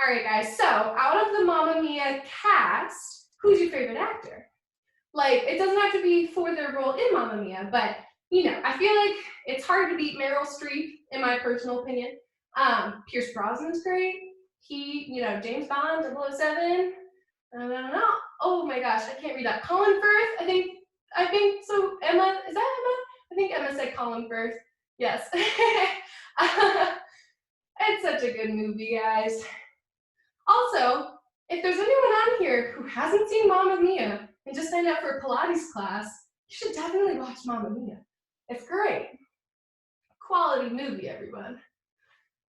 All right, guys, so out of the Mamma Mia cast, who's your favorite actor? Like, it doesn't have to be for their role in Mamma Mia, but, you know, I feel like it's hard to beat Meryl Streep, in my personal opinion. Pierce Brosnan's great. He, you know, James Bond, 007. I don't know. Oh my gosh, I can't read that. Colin Firth, I think so. Emma, is that Emma? I think Emma said Colin Firth. Yes. It's such a good movie, guys. Also, if there's anyone on here who hasn't seen Mamma Mia and just signed up for a Pilates class, you should definitely watch Mamma Mia. It's great. Quality movie, everyone.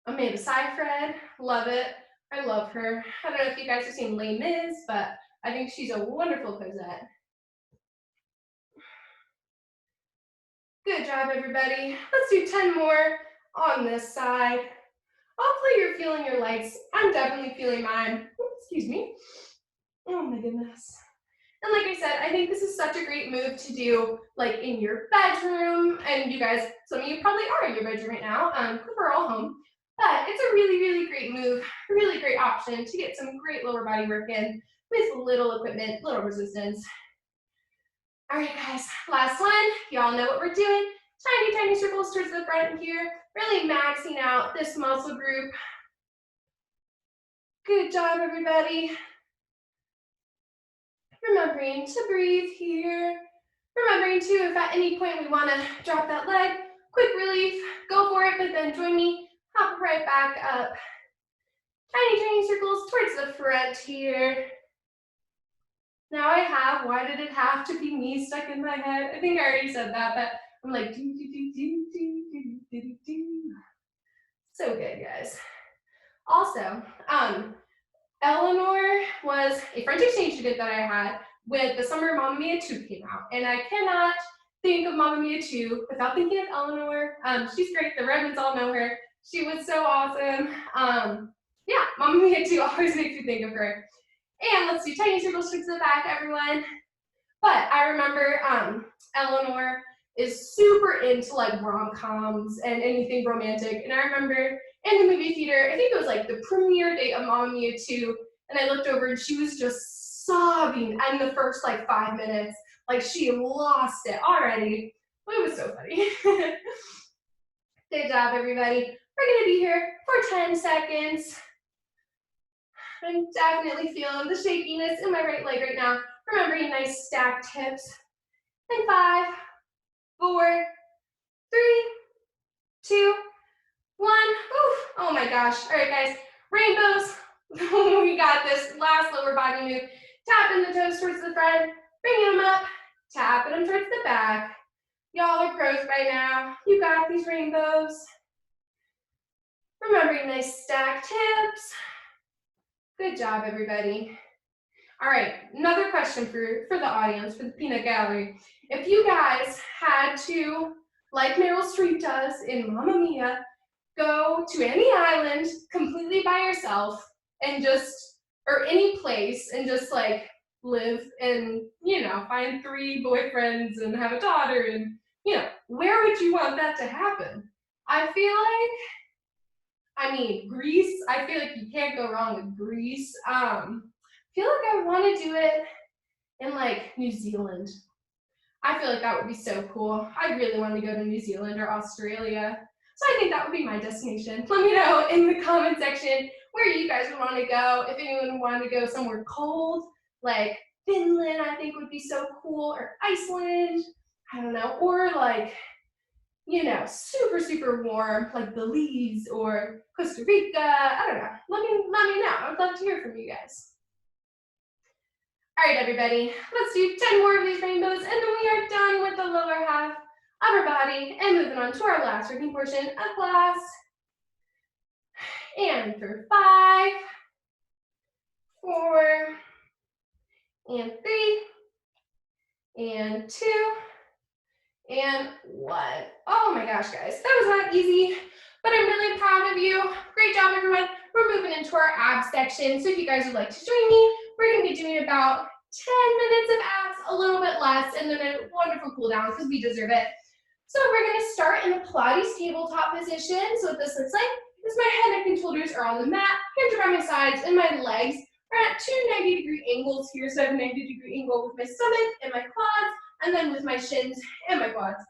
Amanda Seyfried, love it. I love her. I don't know if you guys have seen Les Mis, but I think she's a wonderful Cosette. Good job, everybody. Let's do 10 more on this side. Hopefully you're feeling your legs. I'm definitely feeling mine. Excuse me. Oh my goodness. And like I said, I think this is such a great move to do like in your bedroom. And you guys, some of you probably are in your bedroom right now because we're all home. But it's a really, really great move, really great option to get some great lower body work in with little equipment, little resistance. All right, guys, last one. Y'all know what we're doing. Tiny, tiny circles towards the front here, really maxing out this muscle group. Good job, everybody. Remembering to breathe here. Remembering too, if at any point we want to drop that leg, quick relief, go for it, but then join me, hop right back up. Tiny, tiny circles towards the front here. Now I have, why did it have to be me stuck in my head? I think I already said that, but I'm like, do, do, do, do, do, do, do, do, do. So good, guys. Also, Eleanor was a French exchange student that I had when the summer Mamma Mia 2 came out. And I cannot think of Mamma Mia 2 without thinking of Eleanor. She's great. The Redmonds all know her. She was so awesome. Yeah, Mamma Mia 2 always makes me think of her. And let's do tiny circles to the back, everyone. But I remember Eleanor is super into like rom-coms and anything romantic. And I remember in the movie theater, I think it was like the premiere day of Mamma Mia 2, and I looked over and she was just sobbing in the first like 5 minutes. Like she lost it already. It was so funny. Good job, everybody. We're gonna be here for 10 seconds. I'm definitely feeling the shakiness in my right leg right now. Remembering nice stacked hips. And 5, 4, 3, 2, 1. Oof. Oh my gosh. All right, guys. Rainbows. We got this. Last lower body move. Tapping the toes towards the front. Bringing them up. Tapping them towards the back. Y'all are pros by now. You got these rainbows. Remembering nice stacked hips. Good job, everybody. All right, another question for the audience, for the peanut gallery. If you guys had to, like Meryl Streep does in Mamma Mia, go to any island completely by yourself and just, or any place and just like live and, you know, find 3 boyfriends and have a daughter and, you know, where would you want that to happen? I feel like, I mean, Greece, I feel like you can't go wrong with Greece. I feel like I want to do it in like New Zealand. I feel like that would be so cool. I really want to go to New Zealand or Australia. So I think that would be my destination. Let me know in the comment section where you guys would want to go. If anyone wanted to go somewhere cold, like Finland, I think would be so cool, or Iceland, I don't know, or like, you know, super, super warm, like Belize or Costa Rica, I don't know. Let me know. I would love to hear from you guys. All right, everybody, let's do 10 more of these rainbows, and then we are done with the lower half of our body, and moving on to our last working portion of class. And for 5, 4, and 3, and 2, and 1. Oh my gosh, guys, that was not easy, but I'm really proud of you. Great job, everyone. We're moving into our abs section, so if you guys would like to join me, we're going to be doing about 10 minutes of abs, a little bit less, and then a wonderful cool down because we deserve it. So we're going to start in a Pilates tabletop position. So what this looks like is my head, neck, and shoulders are on the mat, hands are by my sides, and my legs are at 2 90-degree angles here. So I have a 90-degree angle with my stomach and my quads, and then with my shins and my quads.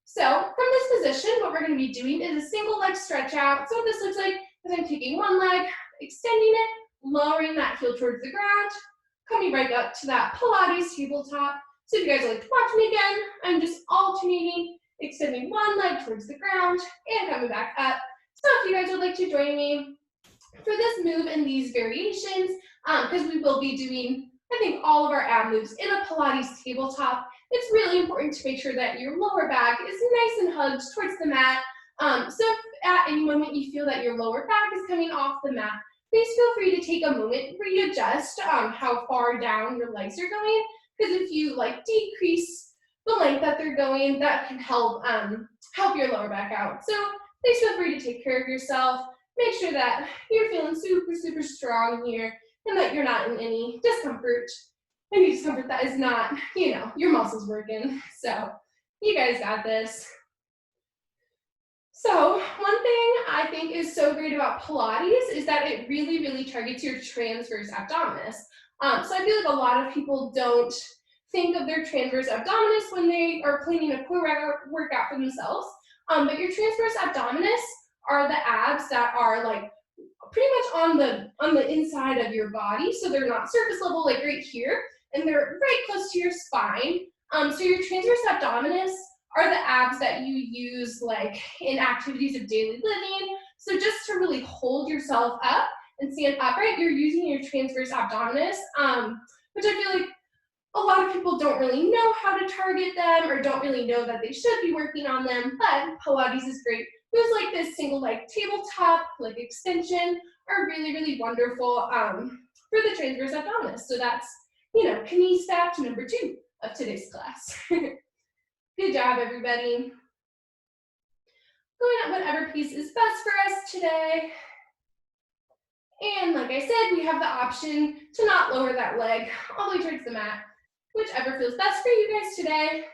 So from this position, what we're going to be doing is a single leg stretch out. So what this looks like is I'm taking one leg, extending it, lowering that heel towards the ground, coming right up to that Pilates tabletop. So if you guys would like to watch me again, I'm just alternating, extending one leg towards the ground and coming back up. So if you guys would like to join me for this move and these variations, because we will be doing, I think, all of our ab moves in a Pilates tabletop, it's really important to make sure that your lower back is nice and hugged towards the mat. So if at any moment you feel that your lower back is coming off the mat, please feel free to take a moment, readjust how far down your legs are going, because if you like decrease the length that they're going, that can help help your lower back out. So please feel free to take care of yourself. Make sure that you're feeling super, super strong here and that you're not in any discomfort that is not, you know, your muscles working. So you guys got this. So one thing I think is so great about Pilates is that it really, really targets your transverse abdominis. So I feel like a lot of people don't think of their transverse abdominis when they are planning a core workout for themselves. But your transverse abdominis are the abs that are like pretty much on the inside of your body. So they're not surface level like right here, and they're right close to your spine. So your transverse abdominis are the abs that you use like in activities of daily living. So just to really hold yourself up and stand upright, you're using your transverse abdominis, which I feel like a lot of people don't really know how to target them or don't really know that they should be working on them, but Pilates is great. Moves like this single leg tabletop, like extension, are really, really wonderful for the transverse abdominis. So that's, you know, knee fact number 2 of today's class. Good job, everybody. Going at whatever piece is best for us today. And like I said, we have the option to not lower that leg all the way towards the mat, whichever feels best for you guys today.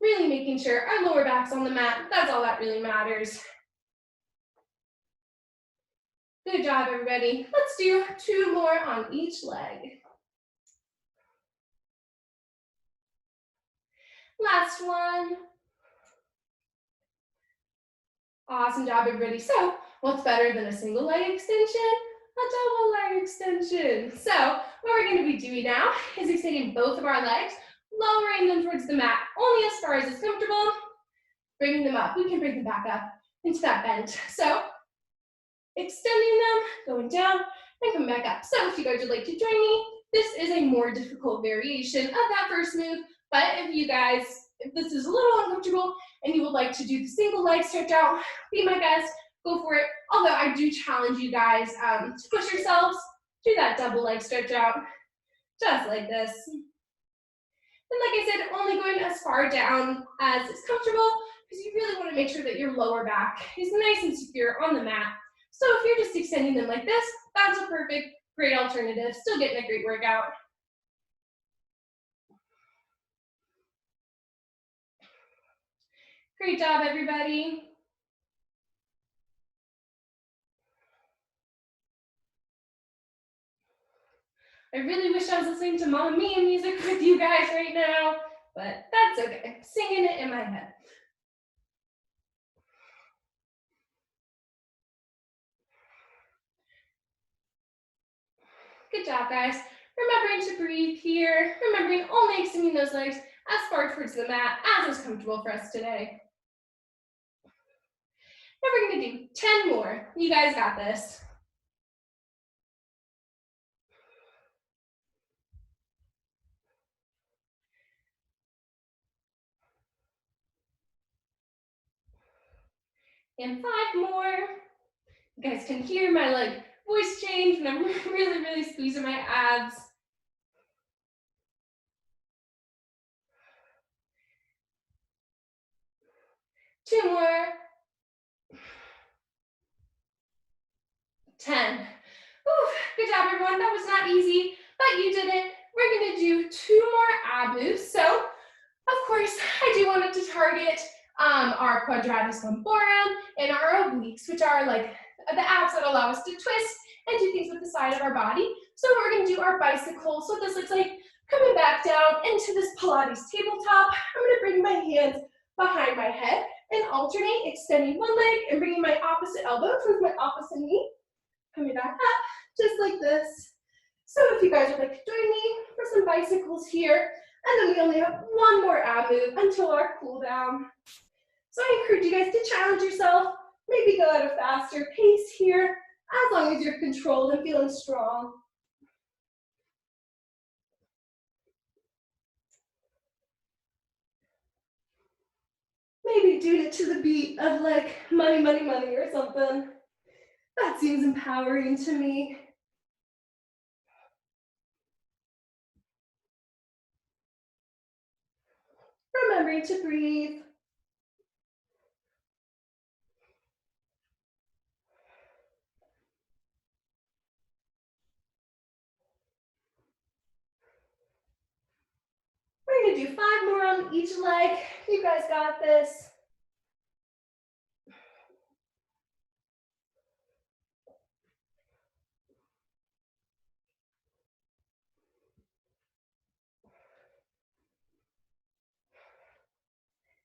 Really making sure our lower back's on the mat. That's all that really matters. Good job, everybody. Let's do 2 more on each leg. Last one. Awesome job, everybody. So what's better than a single leg extension? A double leg extension. So what we're going to be doing now is extending both of our legs, lowering them towards the mat only as far as is comfortable, bringing them up. We can bring them back up into that bend. So extending them, going down, and coming back up. So if you guys would like to join me, this is a more difficult variation of that first move, but if this is a little uncomfortable and you would like to do the single leg stretch out, be my guest, go for it. Although I do challenge you guys to push yourselves, do that double leg stretch out, just like this. And like I said, only going as far down as is comfortable, because you really want to make sure that your lower back is nice and secure on the mat. So if you're just extending them like this, that's a perfect, great alternative. Still getting a great workout. Great job, everybody. I really wish I was listening to Mamma Mia music with you guys right now, but that's okay. I'm singing it in my head. Good job, guys. Remembering to breathe here, remembering only extending those legs as far towards the mat as is comfortable for us today. And we're gonna do 10 more. You guys got this. And 5 more. You guys can hear my voice change when I'm really squeezing my abs. 2 more. 10. Ooh, good job, everyone. That was not easy, but you did it. We're gonna do 2 more ab moves. So, of course, I do want it to target our quadratus lumborum and our obliques, which are the abs that allow us to twist and do things with the side of our body. So we're gonna do our bicycle. So this looks like coming back down into this Pilates tabletop. I'm gonna bring my hands behind my head and alternate, extending one leg and bringing my opposite elbow towards my opposite knee. Coming back up, just like this. So if you guys would like to join me for some bicycles here, and then we only have 1 more ab move until our cool down. So I encourage you guys to challenge yourself, maybe go at a faster pace here, as long as you're controlled and feeling strong. Maybe doing it to the beat of money, money, money or something. That seems empowering to me. Remembering to breathe. We're gonna do 5 more on each leg. You guys got this.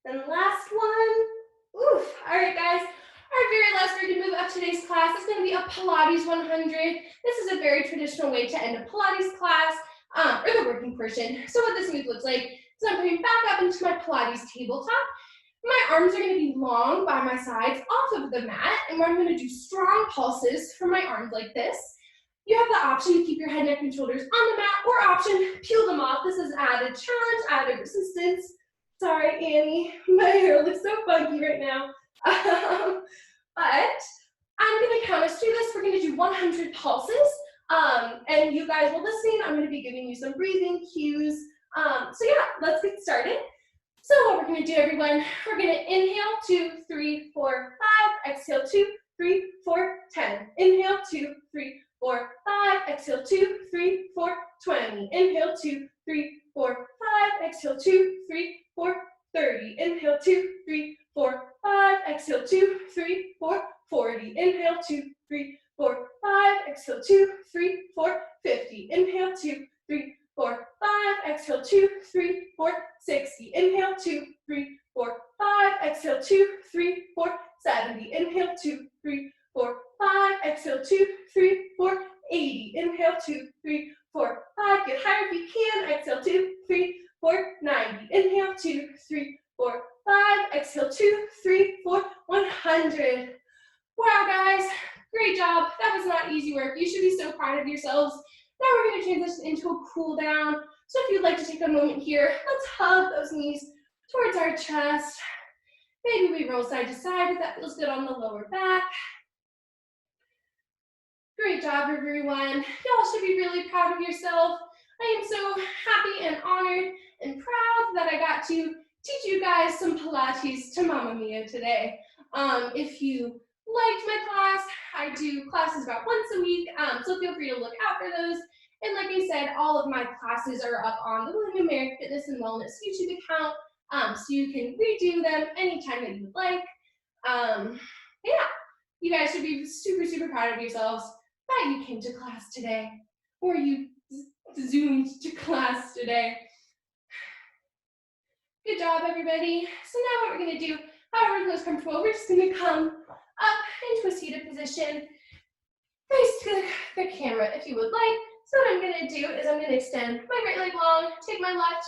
And last one. Oof. All right, guys. Our very last we're gonna move up today's class is gonna be a Pilates 100. This is a very traditional way to end a Pilates class, or the working portion. So what this move looks like is I'm coming back up into my Pilates tabletop. My arms are gonna be long by my sides off of the mat, and I'm gonna do strong pulses from my arms like this. You have the option to keep your head, neck, and shoulders on the mat, or option, peel them off. This is added challenge, added resistance. Sorry, Annie, my hair looks so funky right now. But I'm gonna count us through this. We're gonna do 100 pulses. And you guys will listen. I'm gonna be giving you some breathing cues. So yeah, let's get started. So what we're gonna do, everyone, we're gonna inhale 2, 3, 4, 5, exhale 2, 3, 4, 10. Inhale 2, 3, 4, 5, exhale 2, 3, 4, 20. Inhale 2, 3, 4, 5, exhale 2, 3, 4, 30. Inhale 2, 3, 4, 5, exhale 2, 3, 4, 40. Inhale 2, 3, 4, 5, exhale 2, 3, 4, 50. Inhale 2, 3, 4, 5, exhale 2, 3, 4, 60. Inhale 2, 3, 4, 5, exhale 2, 3, 4, 70. Inhale 2, 3, 4, 5, exhale 2, 3, 4, 80. Inhale 2, 3, 4, 5. Get higher if you can. Exhale 2, 3, 4, 90. Inhale 2, 3, 4, 5. Exhale 2, 3, 4, 100. Wow, guys, great job. That was not easy work. You should be so proud of yourselves. Now we're going to transition into a cool down. So if you'd like to take a moment here, let's hug those knees towards our chest. Maybe we roll side to side if that feels good on the lower back. Great job, everyone. Y'all should be really proud of yourself. I am so happy and honored and proud that I got to teach you guys some Pilates to Mamma Mia today. If you liked my class, I do classes about once a week, so feel free to look out for those. And like I said, all of my classes are up on the William & Mary Fitness and Wellness YouTube account, so you can redo them anytime that you would like. Yeah, you guys should be super, super proud of yourselves that you came to class today, or you zoomed to class today. Good job, everybody. So now what we're gonna do, however most comfortable, we're just gonna come up into a seated position. Face to the camera if you would like. So what I'm gonna do is I'm gonna extend my right leg long, take my left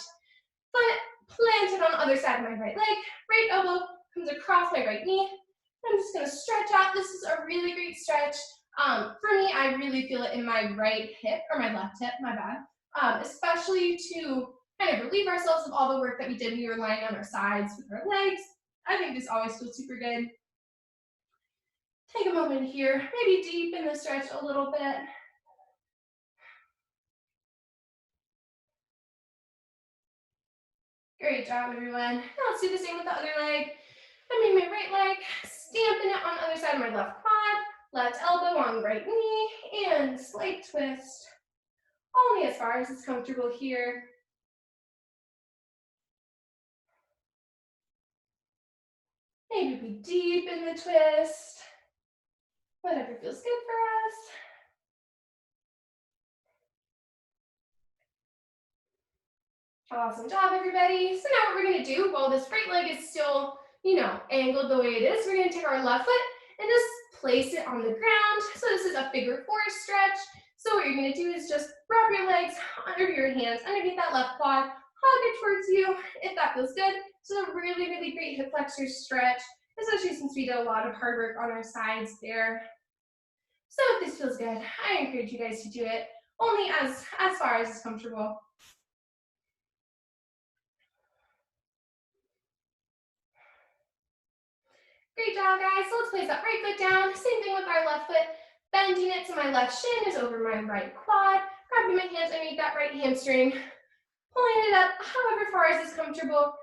foot, plant it on the other side of my right leg, right elbow comes across my right knee. I'm just gonna stretch out. This is a really great stretch. For me, I really feel it in my right hip, or my left hip, my bad. Especially to kind of relieve ourselves of all the work that we did when we were lying on our sides with our legs. I think this always feels super good. Take a moment here, maybe deepen the stretch a little bit. Great job, everyone. Now let's do the same with the other leg. I'm in my right leg, stamping it on the other side of my left quad, left elbow on right knee, and slight twist. Only as far as it's comfortable here. Maybe we deepen the twist. Whatever feels good for us. Awesome job, everybody. So now what we're gonna do, while this right leg is still, angled the way it is, we're gonna take our left foot and just place it on the ground. So this is a figure four stretch. So what you're gonna do is just wrap your legs under your hands, underneath that left quad, hug it towards you, if that feels good. So a really, really great hip flexor stretch, especially since we did a lot of hard work on our sides there. So if this feels good, I encourage you guys to do it only as far as is comfortable. Great job, guys. So let's place that right foot down. Same thing with our left foot. Bending it so my left shin is over my right quad. Grabbing my hands underneath that right hamstring. Pulling it up however far as is comfortable.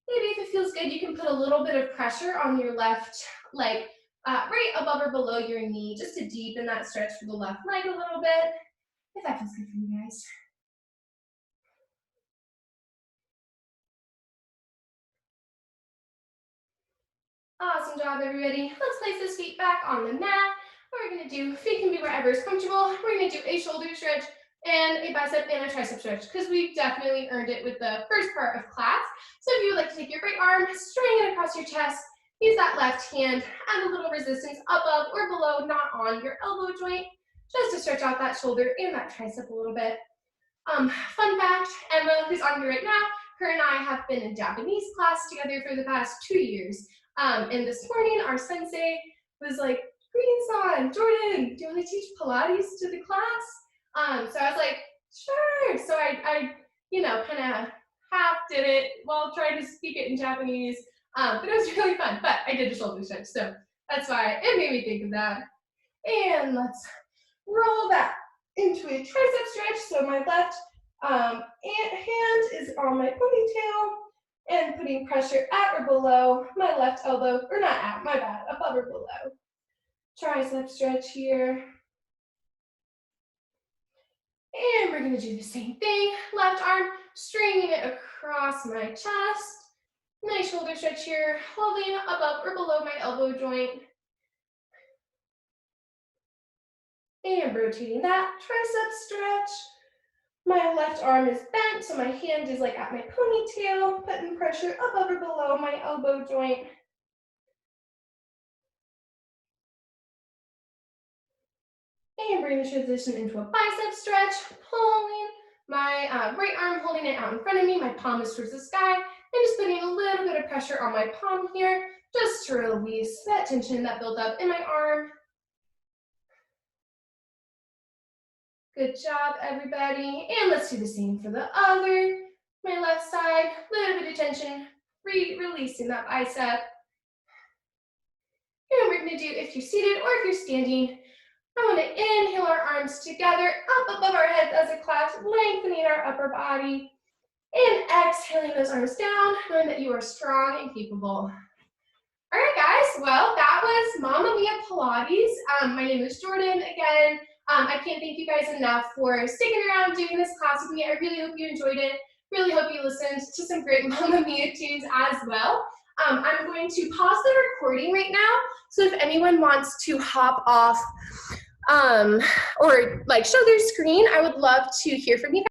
Maybe if it feels good, you can put a little bit of pressure on your left leg, right above or below your knee, just to deepen that stretch for the left leg a little bit, if that feels good for you guys. Awesome job, everybody. Let's place those feet back on the mat. What we're gonna do, feet can be wherever is comfortable. We're gonna do a shoulder stretch and a bicep and a tricep stretch, because we definitely earned it with the first part of class. So if you would like to take your right arm, string it across your chest, use that left hand, add a little resistance above or below, not on your elbow joint, just to stretch out that shoulder and that tricep a little bit. Fun fact, Emma, who's on here right now, her and I have been in Japanese class together for the past 2 years. And this morning, our sensei was like, "Greetings, son, Jordan, do you want to teach Pilates to the class?" So I was like, "Sure." So I kind of half did it while trying to speak it in Japanese. But it was really fun. But I did a shoulder stretch, so that's why it made me think of that. And let's roll that into a tricep stretch. So my left hand is on my ponytail and putting pressure at or below my left elbow, or not at, my bad, above or below. Tricep stretch here. And we're gonna do the same thing. Left arm, stringing it across my chest. Nice shoulder stretch here, holding above or below my elbow joint. And rotating that tricep stretch. My left arm is bent, so my hand is like at my ponytail, putting pressure above or below my elbow joint. And bring the transition into a bicep stretch, pulling my right arm, holding it out in front of me. My palm is towards the sky, and just putting a little bit of pressure on my palm here, just to release that tension that built up in my arm. Good job, everybody. And let's do the same for the other. My left side, little bit of tension, releasing that bicep. And we're gonna do, if you're seated or if you're standing, I want to inhale our arms together up above our heads as a clasp, lengthening our upper body. And exhaling those arms down, knowing that you are strong and capable. All right, guys, well, that was Mamma Mia Pilates. My name is Jordan again. I can't thank you guys enough for sticking around doing this class with me. I really hope you enjoyed it. Really hope you listened to some great Mamma Mia tunes as well. I'm going to pause the recording right now. So if anyone wants to hop off or like show their screen, I would love to hear from you guys.